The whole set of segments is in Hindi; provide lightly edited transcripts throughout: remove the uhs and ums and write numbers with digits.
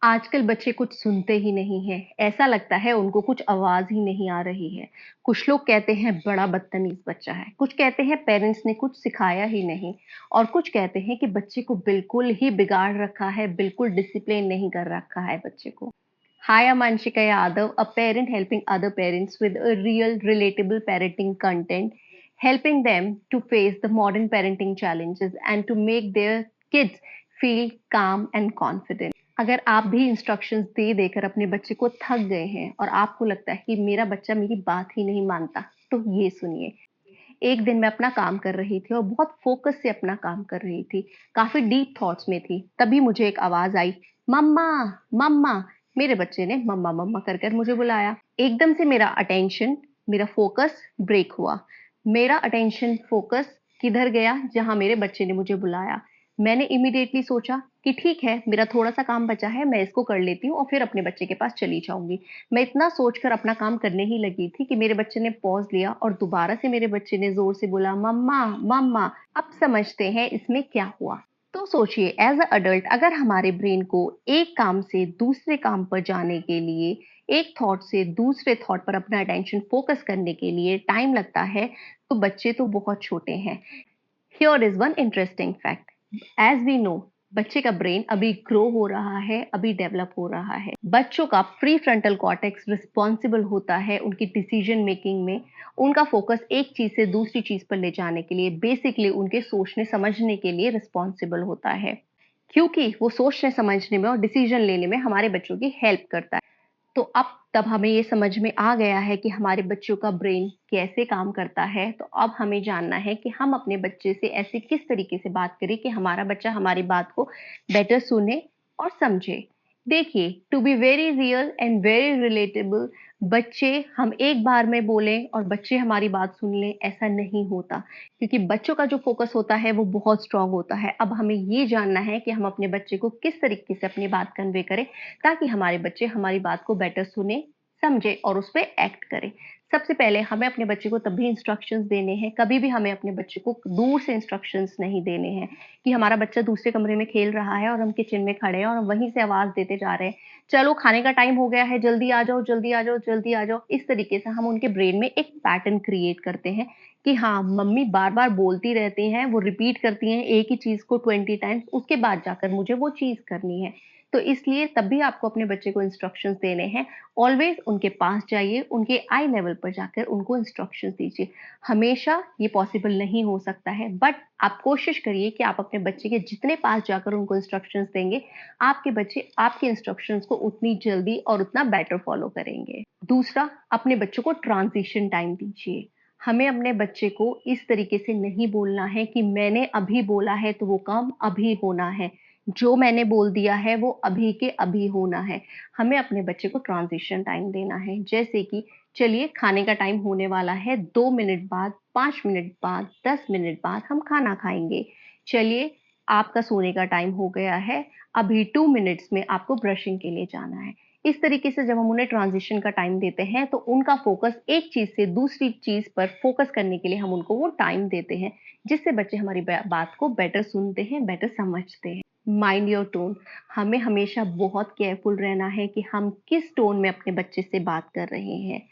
आजकल बच्चे कुछ सुनते ही नहीं हैं। ऐसा लगता है उनको कुछ आवाज़ ही नहीं आ रही है। कुछ लोग कहते हैं बड़ा बदतमीज़ बच्चा है, कुछ कहते हैं पेरेंट्स ने कुछ सिखाया ही नहीं और कुछ कहते हैं कि बच्चे को बिल्कुल ही बिगाड़ रखा है, बिल्कुल डिसिप्लिन नहीं कर रखा है बच्चे को। Hi, I'm Anshika Yadav, a parent helping other parents with a real, relatable parenting content, helping them to face the modern parenting challenges and to make their kids feel calm and confident. अगर आप भी इंस्ट्रक्शंस दे देकर अपने बच्चे को थक गए हैं और आपको लगता है कि मेरा बच्चा मेरी बात ही नहीं मानता, तो ये सुनिए। एक दिन मैं अपना काम कर रही थी और बहुत फोकस से अपना काम कर रही थी, काफी डीप थॉट्स में थी। तभी मुझे एक आवाज आई, मम्मा, मम्मा। मेरे बच्चे ने मम्मा मम्मा कर कर मुझे बुलाया। एकदम से मेरा अटेंशन, मेरा फोकस ब्रेक हुआ। मेरा अटेंशन फोकस किधर गया? जहां मेरे बच्चे ने मुझे बुलाया। मैंने इमीडिएटली सोचा कि ठीक है, मेरा थोड़ा सा काम बचा है, मैं इसको कर लेती हूँ और फिर अपने बच्चे के पास चली जाऊंगी। मैं इतना सोचकर अपना काम करने ही लगी थी कि मेरे बच्चे ने पॉज लिया और दोबारा से मेरे बच्चे ने जोर से बोला, मम्मा, मम्मा। अब समझते हैं इसमें क्या हुआ। तो सोचिए, एज अ अडल्ट अगर हमारे ब्रेन को एक काम से दूसरे काम पर जाने के लिए, एक थॉट से दूसरे थॉट पर अपना अटेंशन फोकस करने के लिए टाइम लगता है, तो बच्चे तो बहुत छोटे हैं। Here is one interesting fact. As we know, बच्चे का ब्रेन अभी ग्रो हो रहा है, अभी डेवलप हो रहा है। बच्चों का प्री फ्रंटल कॉर्टेक्स रिस्पॉन्सिबल होता है उनकी डिसीजन मेकिंग में। उनका फोकस एक चीज से दूसरी चीज पर ले जाने के लिए, बेसिकली उनके सोचने समझने के लिए रिस्पॉन्सिबल होता है, क्योंकि वो सोचने समझने में और डिसीजन लेने में हमारे बच्चों की हेल्प करता है। तो अब तब हमें ये समझ में आ गया है कि हमारे बच्चों का ब्रेन कैसे काम करता है। तो अब हमें जानना है कि हम अपने बच्चे से ऐसे किस तरीके से बात करें कि हमारा बच्चा हमारी बात को बेटर सुने और समझे। देखिए, to be very real and very relatable, बच्चे हम एक बार में बोलें और बच्चे हमारी बात सुन लें, ऐसा नहीं होता, क्योंकि बच्चों का जो फोकस होता है वो बहुत स्ट्रांग होता है। अब हमें ये जानना है कि हम अपने बच्चे को किस तरीके से अपनी बात कन्वे करें ताकि हमारे बच्चे हमारी बात को बेटर सुने, समझे और उस पे एक्ट करें। सबसे पहले हमें अपने बच्चे को तभी इंस्ट्रक्शंस देने हैं, कभी भी हमें अपने बच्चे को दूर से इंस्ट्रक्शंस नहीं देने हैं कि हमारा बच्चा दूसरे कमरे में खेल रहा है और हम किचन में खड़े हैं और हम वहीं से आवाज देते जा रहे हैं, चलो खाने का टाइम हो गया है, जल्दी आ जाओ, जल्दी आ जाओ, जल्दी आ जाओ। इस तरीके से हम उनके ब्रेन में एक पैटर्न क्रिएट करते हैं कि हाँ, मम्मी बार बार बोलती रहती हैं, वो रिपीट करती हैं एक ही चीज को 20 टाइम्स, उसके बाद जाकर मुझे वो चीज करनी है। तो इसलिए तब भी आपको अपने बच्चे को इंस्ट्रक्शंस देने हैं। ऑलवेज उनके पास जाइए, उनके आई लेवल पर जाकर उनको इंस्ट्रक्शंस दीजिए। हमेशा ये पॉसिबल नहीं हो सकता है, बट आप कोशिश करिए कि आप अपने बच्चे के जितने पास जाकर उनको इंस्ट्रक्शंस देंगे, आपके बच्चे आपके इंस्ट्रक्शंस को उतनी जल्दी और उतना बेटर फॉलो करेंगे। दूसरा, अपने बच्चों को ट्रांजिशन टाइम दीजिए। हमें अपने बच्चे को इस तरीके से नहीं बोलना है कि मैंने अभी बोला है तो वो काम अभी होना है, जो मैंने बोल दिया है वो अभी के अभी होना है। हमें अपने बच्चे को ट्रांजिशन टाइम देना है, जैसे कि चलिए खाने का टाइम होने वाला है, 2 मिनट बाद, 5 मिनट बाद, 10 मिनट बाद हम खाना खाएंगे। चलिए, आपका सोने का टाइम हो गया है, अभी 2 मिनट्स में आपको ब्रशिंग के लिए जाना है। इस तरीके से जब हम उन्हें ट्रांजिशन का टाइम देते हैं तो उनका फोकस एक चीज से दूसरी चीज पर फोकस करने के लिए हम उनको वो टाइम देते हैं, जिससे बच्चे हमारी बात को बेटर सुनते हैं, बेटर समझते हैं। Mind your tone. हमें हमेशा बहुत केयरफुल रहना है कि हम किस टोन में अपने बच्चे से बात कर रहे हैं।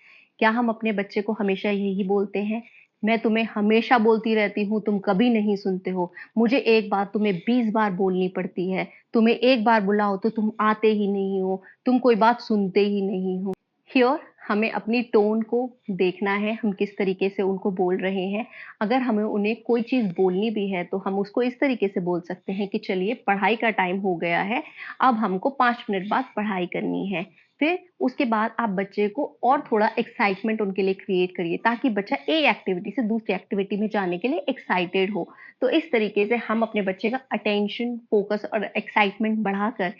क्या हम अपने बच्चे को हमेशा यही बोलते हैं, मैं तुम्हें हमेशा बोलती रहती हूँ, तुम कभी नहीं सुनते हो, मुझे एक बात तुम्हें 20 बार बोलनी पड़ती है, तुम्हें एक बार बुलाओ तो तुम आते ही नहीं हो, तुम कोई बात सुनते ही नहीं हो। हियर हमें अपनी टोन को देखना है, हम किस तरीके से उनको बोल रहे हैं। अगर हमें उन्हें कोई चीज बोलनी भी है तो हम उसको इस तरीके से बोल सकते हैं कि चलिए पढ़ाई का टाइम हो गया है, अब हमको 5 मिनट बाद पढ़ाई करनी है। फिर उसके बाद आप बच्चे को और थोड़ा एक्साइटमेंट उनके लिए क्रिएट करिए ताकि बच्चा एक एक्टिविटी से दूसरी एक्टिविटी में जाने के लिए एक्साइटेड हो। तो इस तरीके से हम अपने बच्चे का अटेंशन, फोकस और एक्साइटमेंट बढ़ाकर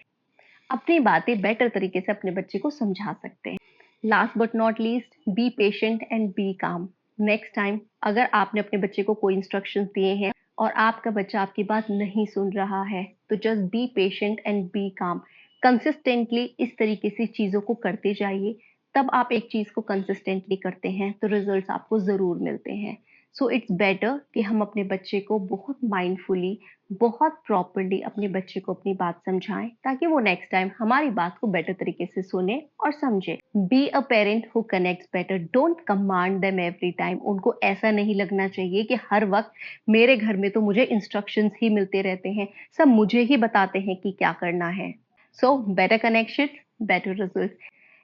अपनी बातें बेटर तरीके से अपने बच्चे को समझा सकते हैं। Last but not least, be patient and be calm. Next time अगर आपने अपने बच्चे को कोई इंस्ट्रक्शंस दिए हैं और आपका बच्चा आपकी बात नहीं सुन रहा है, तो just be patient and be calm. Consistently इस तरीके से चीज़ों को करते जाइए। तब आप एक चीज़ को कंसिस्टेंटली करते हैं तो रिजल्ट्स आपको ज़रूर मिलते हैं। सो इट्स बेटर कि हम अपने बच्चे को बहुत माइंडफुली, बहुत प्रॉपर्ली अपने बच्चे को अपनी बात समझाएं ताकि वो नेक्स्ट टाइम हमारी बात को बेटर तरीके से सुने और समझे। Be a parent who connects better, don't command them every time. उनको ऐसा नहीं लगना चाहिए कि हर वक्त मेरे घर में तो मुझे इंस्ट्रक्शंस ही मिलते रहते हैं, सब मुझे ही बताते हैं कि क्या करना है। So better connection, better result.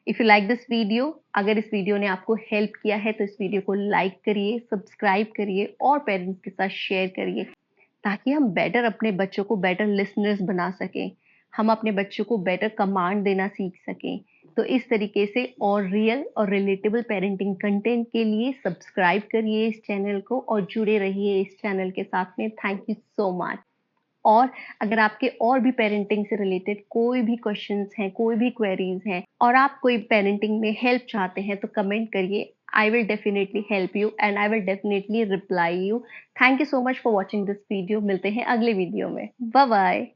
If you like this video, अगर इस वीडियो ने आपको हेल्प किया है तो इस वीडियो को लाइक करिए, सब्सक्राइब करिए और पेरेंट्स के साथ शेयर करिए ताकि हम बेटर अपने बच्चों को बेटर लिसनर्स बना सकें, हम अपने बच्चों को बेटर कमांड देना सीख सकें। तो इस तरीके से और रियल और रिलेटेबल पेरेंटिंग कंटेंट के लिए सब्सक्राइब करिए इस चैनल को और जुड़े रहिए इस चैनल के साथ में। Thank you so much. और अगर आपके और भी पेरेंटिंग से रिलेटेड कोई भी क्वेश्चंस हैं, कोई भी क्वेरीज हैं और आप कोई पेरेंटिंग में हेल्प चाहते हैं तो कमेंट करिए। I will definitely help you and I will definitely reply you. Thank you so much for watching this video. मिलते हैं अगले वीडियो में। Bye bye.